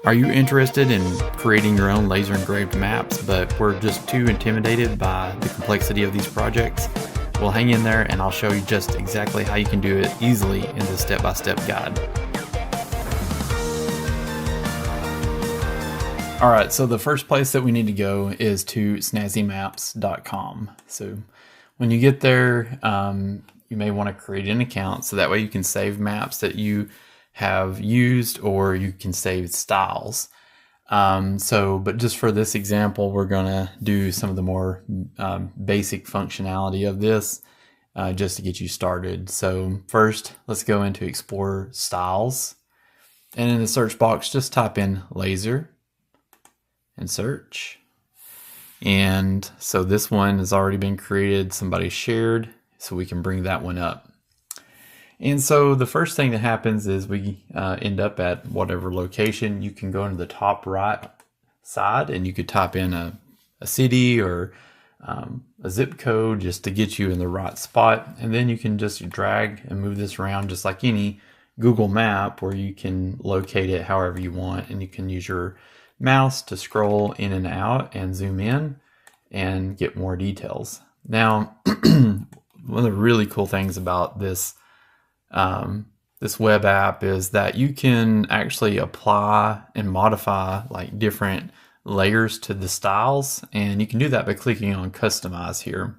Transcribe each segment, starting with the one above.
Are you interested in creating your own laser engraved maps, but we're just too intimidated by the complexity of these projects? Well, hang in there and I'll show you just exactly how you can do it easily in the step-by-step guide. Alright, so the first place that we need to go is to snazzymaps.com. So when you get there, you may want to create an account so that way you can save maps that you have used, or you can save styles. But just for this example, we're going to do some of the more basic functionality of this just to get you started. So first, let's go into Explore Styles. And in the search box, just type in laser and search. And so this one has already been created, somebody shared, so we can bring that one up. And so the first thing that happens is we end up at whatever location. You can go into the top right side and you could type in a city or a zip code just to get you in the right spot. And then you can just drag and move this around just like any Google map, where you can locate it however you want. And you can use your mouse to scroll in and out and zoom in and get more details. Now, one of the really cool things about this web app is that you can actually apply and modify like different layers to the styles, and you can do that by clicking on customize here.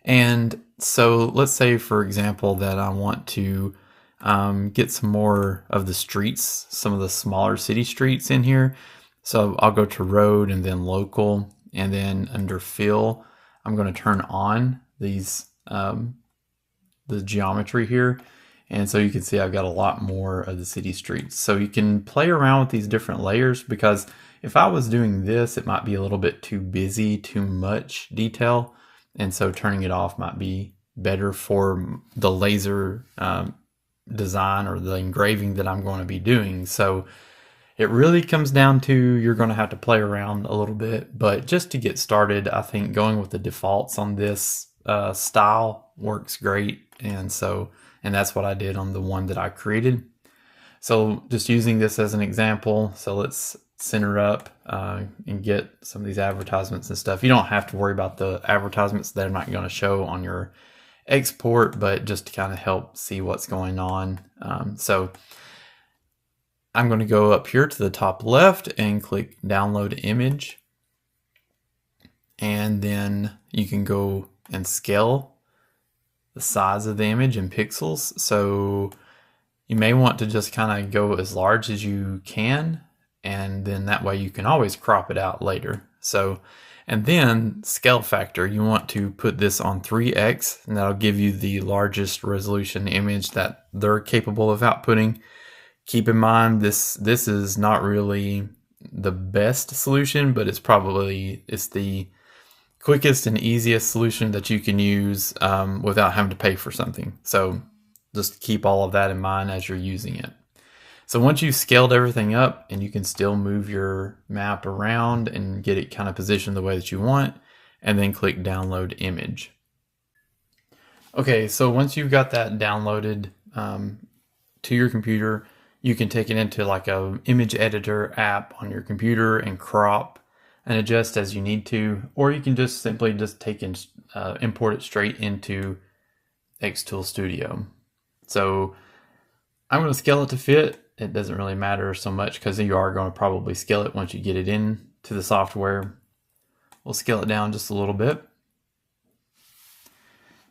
And so let's say, for example, that I want to get some more of the streets, some of the smaller city streets in here. So I'll go to road and then local, and then under fill, I'm going to turn on these the geometry here. And so you can see I've got a lot more of the city streets. So you can play around with these different layers, because if I was doing this, it might be a little bit too busy, too much detail. And so turning it off might be better for the laser design or the engraving that I'm going to be doing. So it really comes down to, you're going to have to play around a little bit. But just to get started, I think going with the defaults on this style works great. And that's what I did on the one that I created. So just using this as an example, so let's center up and get some of these advertisements and stuff. You don't have to worry about the advertisements, they're not going to show on your export, but just to kind of help see what's going on. So I'm going to go up here to the top left and click download image. And then you can go and scale the size of the image in pixels. So you may want to just kind of go as large as you can, and then that way you can always crop it out later. So, and then scale factor, you want to put this on 3x, and that'll give you the largest resolution image that they're capable of outputting. Keep in mind, this is not really the best solution, but it's the quickest and easiest solution that you can use without having to pay for something. So just keep all of that in mind as you're using it. So once you've scaled everything up, and you can still move your map around and get it kind of positioned the way that you want, and then click download image. Okay, so once you've got that downloaded to your computer, you can take it into like a image editor app on your computer and crop and adjust as you need to, or you can just simply take and import it straight into xTool Studio. So I'm going to scale it to fit. It doesn't really matter so much, because you are going to probably scale it once you get it into the software. We'll scale it down just a little bit.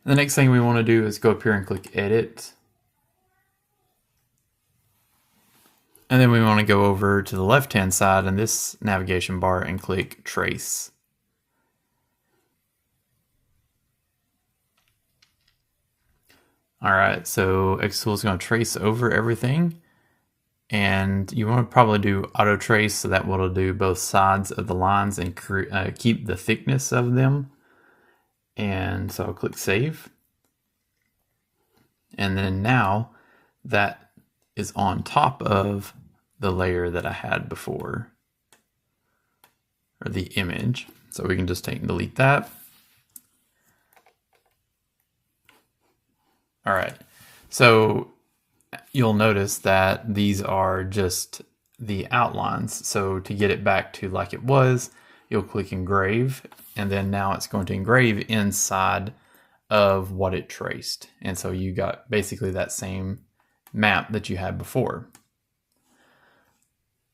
The next thing we want to do is go up here and click edit. And then we want to go over to the left-hand side in this navigation bar and click Trace. All right, so xTool is going to trace over everything. And you want to probably do auto trace, so that will do both sides of the lines and keep the thickness of them. And so I'll click Save. And then now that is on top of the layer that I had before, or the image. So we can just take and delete that. All right, so you'll notice that these are just the outlines. So to get it back to like it was, you'll click engrave, and then now it's going to engrave inside of what it traced. And so you got basically that same map that you had before.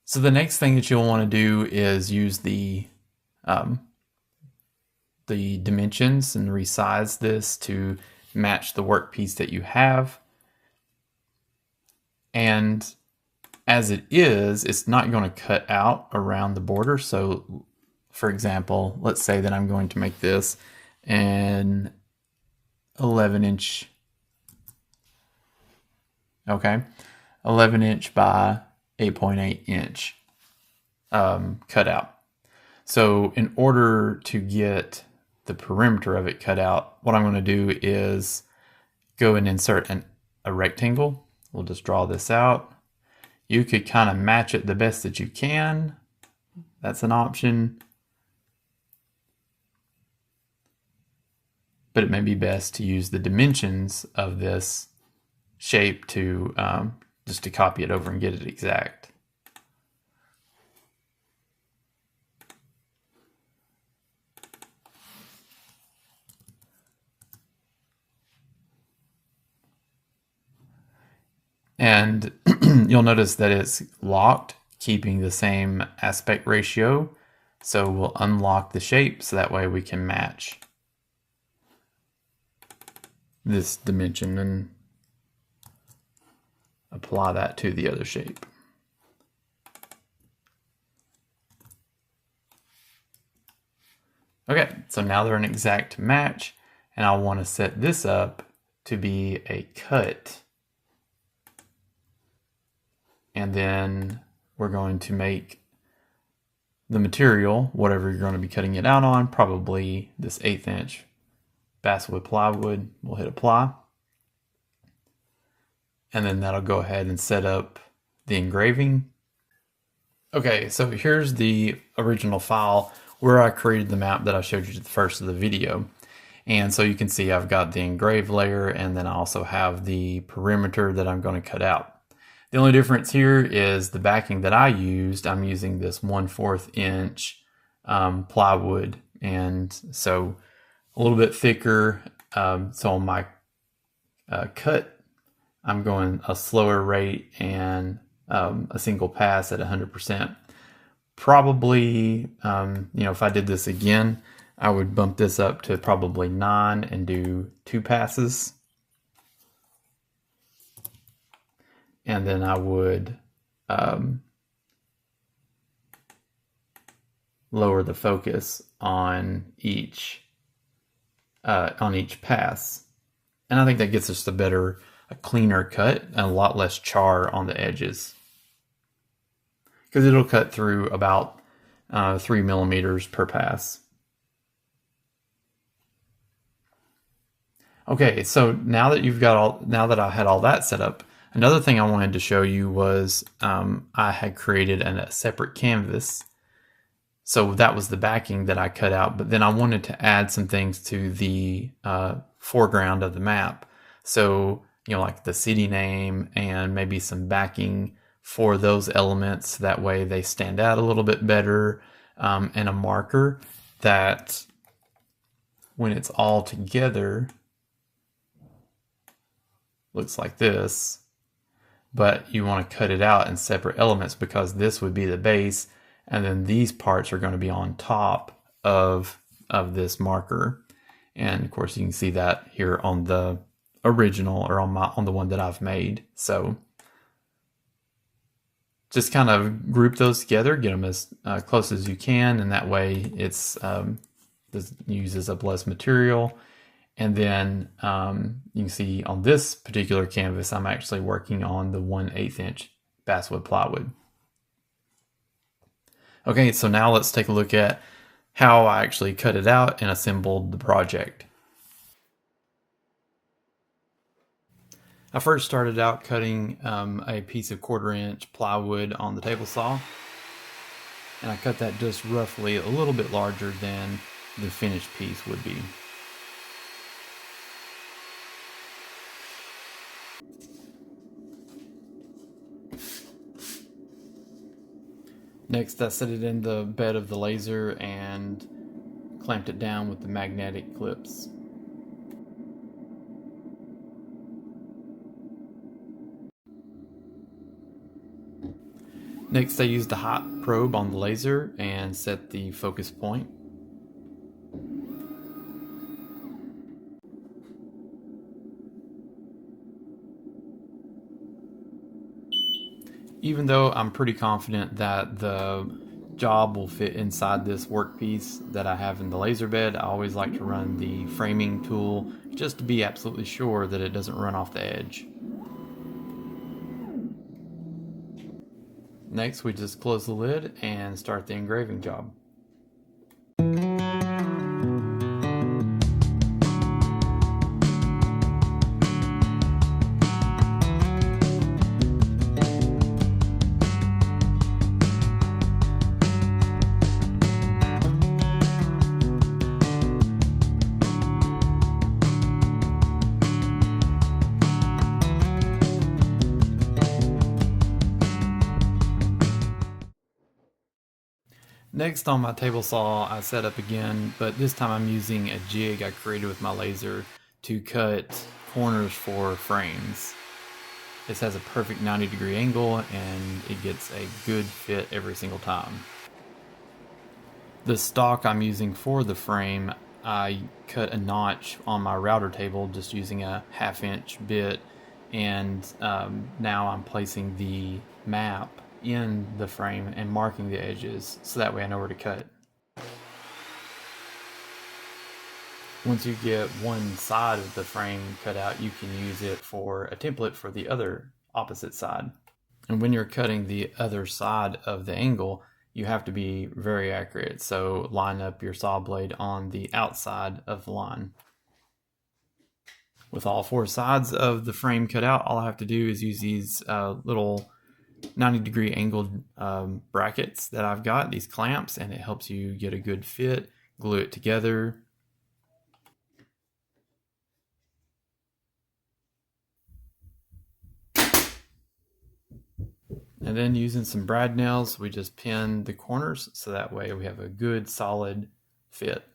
So the next thing that you'll want to do is use the dimensions and resize this to match the workpiece that you have. And as it is, it's not going to cut out around the border. So for example, let's say that I'm going to make this an 11-inch, okay, 11-inch by 8.8 inch cutout. So in order to get the perimeter of it cut out, what I'm going to do is go and insert a rectangle. We'll just draw this out. You could kind of match it the best that you can. That's an option. But it may be best to use the dimensions of this shape to just to copy it over and get it exact. And you'll notice that it's locked, keeping the same aspect ratio. So we'll unlock the shape so that way we can match this dimension and apply that to the other shape. Okay, so now they're an exact match, and I want to set this up to be a cut. And then we're going to make the material, whatever you're going to be cutting it out on, probably this 1/8 inch basswood plywood. We'll hit apply. And then that'll go ahead and set up the engraving. Okay, so here's the original file where I created the map that I showed you at the first of the video. And so you can see I've got the engrave layer, and then I also have the perimeter that I'm going to cut out. The only difference here is the backing that I used. I'm using this 1/4 inch plywood, and so a little bit thicker. So on my cut, I'm going a slower rate and a single pass at 100%. Probably, if I did this again, I would bump this up to probably 9 and do 2 passes. And then I would lower the focus on each pass. And I think that gets us a cleaner cut and a lot less char on the edges, because it'll cut through about 3 millimeters per pass. Okay, so now that I had all that set up, another thing I wanted to show you was I had created a separate canvas. So that was the backing that I cut out, but then I wanted to add some things to the foreground of the map. So, like the city name and maybe some backing for those elements. That way they stand out a little bit better, and a marker that when it's all together looks like this, but you want to cut it out in separate elements, because this would be the base, and then these parts are going to be on top of this marker. And of course you can see that here on the original, or on the one that I've made. So just kind of group those together, get them as close as you can, and that way it's this uses up less material. And then you can see on this particular canvas, I'm actually working on the 1/8 inch basswood plywood. Okay, so now let's take a look at how I actually cut it out and assembled the project. I first started out cutting a piece of 1/4 inch plywood on the table saw, and I cut that just roughly a little bit larger than the finished piece would be. Next, I set it in the bed of the laser and clamped it down with the magnetic clips. Next, I used a hot probe on the laser and set the focus point. Even though I'm pretty confident that the job will fit inside this workpiece that I have in the laser bed, I always like to run the framing tool just to be absolutely sure that it doesn't run off the edge. Next, we just close the lid and start the engraving job. Next, on my table saw, I set up again, but this time I'm using a jig I created with my laser to cut corners for frames. This has a perfect 90-degree angle and it gets a good fit every single time. The stock I'm using for the frame, I cut a notch on my router table just using a 1/2-inch bit, and now I'm placing the map in the frame and marking the edges so that way I know where to cut. Once you get one side of the frame cut out, you can use it for a template for the other opposite side. And when you're cutting the other side of the angle, you have to be very accurate. So line up your saw blade on the outside of the line. With all 4 sides of the frame cut out, all I have to do is use these little 90-degree angled brackets that I've got, these clamps, and it helps you get a good fit, glue it together. And then using some brad nails, we just pin the corners so that way we have a good solid fit.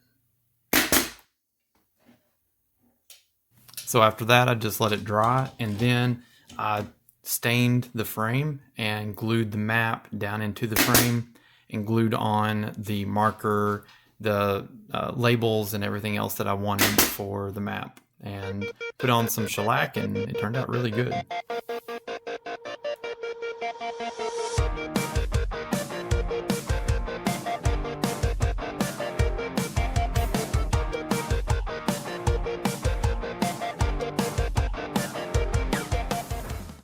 So after that, I just let it dry, and then I stained the frame and glued the map down into the frame and glued on the marker, the labels and everything else that I wanted for the map, and put on some shellac, and it turned out really good.